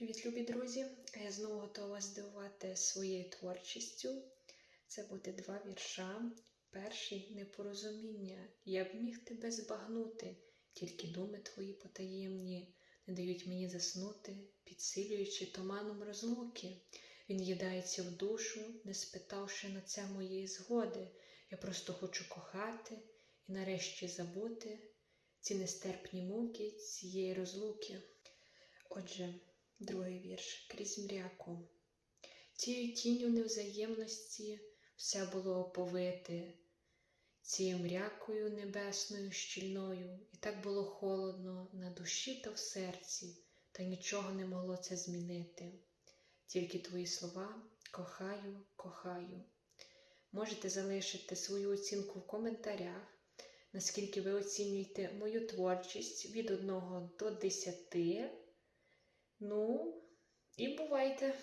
Привіт, любі друзі! Я знову готова вас здивувати своєю творчістю. Це буде 2 вірша. Перший – непорозуміння. Я б міг тебе збагнути, тільки думи твої потаємні не дають мені заснути, підсилюючи туманом розлуки. Він їдається в душу, не спитавши на це моєї згоди. Я просто хочу кохати і нарешті забути ці нестерпні муки цієї розлуки. Отже, другий вірш. Крізь мряку. Тією тінню невзаємності все було оповите, цією мрякою небесною щільною, і так було холодно на душі та в серці, та нічого не могло це змінити. Тільки твої слова «кохаю, кохаю». Можете залишити свою оцінку в коментарях, наскільки ви оцінюєте мою творчість від 1 до 10. Ну, і бувайте!